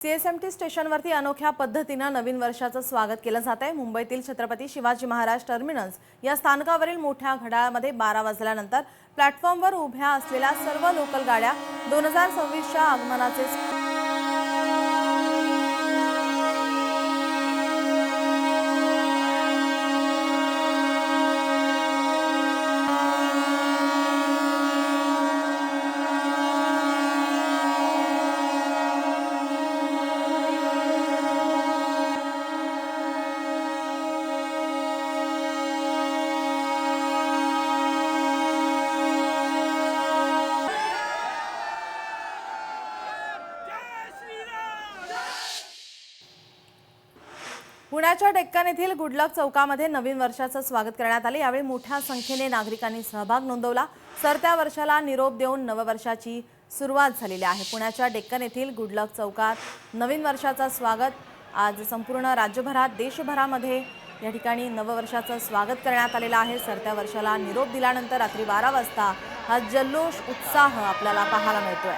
CSMT स्टेशनवरती अनोख्या पद्धतीने नवीन वर्षाचं स्वागत केलं जात आहे। मुंबईतील छत्रपती शिवाजी महाराज टर्मिनस या स्थानकावरील मोठ्या घड्याळामध्ये 12 वाजल्यानंतर प्लॅटफॉर्मवर उभ्या असलेल्या सर्व लोकल गाड्या 2026च्या आगमनाचे पुण्याच्या डेक्कन येथील गुडलक चौकामध्ये नवीन वर्षाचं स्वागत करण्यात आले। यावेळी मोठ्या संख्येने नागरिकांनी सहभाग नोंदवला। सरत्या वर्षाला निरोप देऊन नववर्षाची सुरुवात झालेली आहे। पुण्याच्या डेक्कन येथील गुडलक चौकात नवीन वर्षाचं स्वागत आज संपूर्ण राज्यभरात देशभरामध्ये या ठिकाणी नववर्षाचं स्वागत करण्यात आलेलं आहे। सरत्या वर्षाला निरोप दिल्यानंतर रात्री 12 वाजता हा जल्लोष उत्साह आपल्याला पाहायला मिळतोय।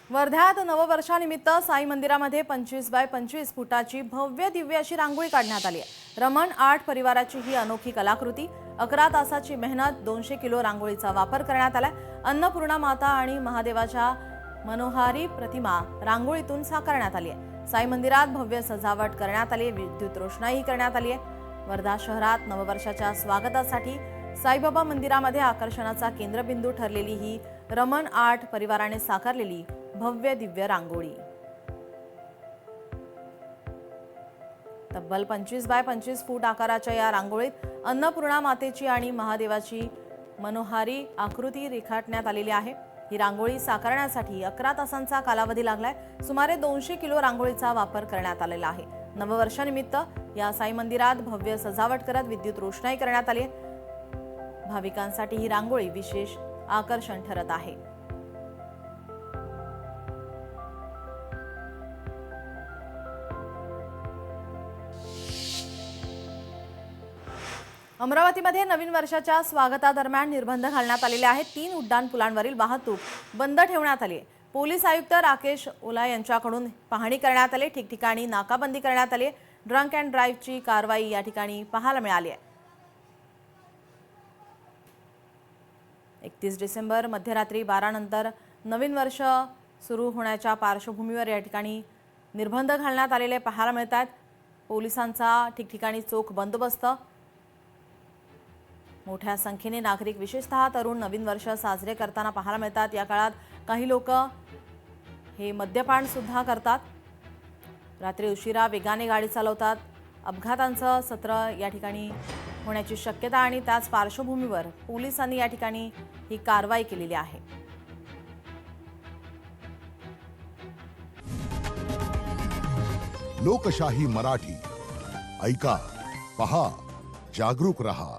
वर्ध्यात नववर्षानिमित्त साई मंदिरामध्ये 25 बाय 25 फुटाची भव्य दिव्य अशी रांगोळी काढण्यात आली आहे। रमण आर्ट परिवाराची ही अनोखी कलाकृती 11 तासाची मेहनत 200 किलो रांगोळीचा वापर करण्यात आलाय। अन्नपूर्णा माता आणि महादेवाच्या मनोहारी प्रतिमा रांगोळीतून साकारण्यात आली आहे। साई मंदिरात भव्य सजावट करण्यात आली आहे, विद्युत रोषणाई करण्यात आली आहे। वर्धा शहरात नववर्षाच्या स्वागतासाठी साईबाबा मंदिरामध्ये आकर्षणाचा केंद्रबिंदू ठरलेली ही रमण आर्ट परिवाराने साकारलेली भव्य दिव्य रांगोळी तब्बल 25 बाय 25 फूट आकाराच्या या रांगोळीत अन्नपूर्णा मातेची आणि महादेवाची मनोहारी आकृती रेखाटण्यात आलेली आहे। ही रांगोळी साकारण्यासाठी 11 तासांचा कालावधी लागलाय। सुमारे 200 किलो रांगोळीचा वापर करण्यात आलेला आहे। नववर्षानिमित्त या साई मंदिरात भव्य सजावट करत विद्युत रोषणाई करण्यात आली आहे। भाविकांसाठी ही रांगोळी विशेष आकर्षण ठरत आहे। अमरावतीमध्ये नवीन वर्षाच्या स्वागतादरम्यान निर्बंध घालण्यात आलेले आहेत। 3 उड्डाण पुलांवरील वाहतूक बंद ठेवण्यात आली आहे। पोलीस आयुक्त राकेश ओला यांच्याकडून पाहणी करण्यात आली। ठिकठिकाणी नाकाबंदी करण्यात आली। ड्रंक अँड ड्राईव्हची कारवाई या ठिकाणी पाहायला मिळाली आहे। 31 डिसेंबर मध्यरात्री 12 नंतर नवीन वर्ष सुरू होण्याच्या पार्श्वभूमीवर या ठिकाणी निर्बंध घालण्यात आलेले पाहायला मिळतात। पोलिसांचा ठिकठिकाणी चोख बंदोबस्त। मोठ्या संख्येने नागरिक विशेषतः तरुण नवीन वर्ष साजरे करताना पाहायला मिळतात। या काळात काही लोक हे मद्यपान सुद्धा करतात। रात्री उशिरा वेगाने गाडी चालवतात। अपघातांचं सत्र या ठिकाणी होण्याची शक्यता आणि त्याच पार्श्वभूमीवर पोलिसांनी या ठिकाणी ही कारवाई केलेली आहे। लोकशाही मराठी ऐका, पहा, जागरूक रहा।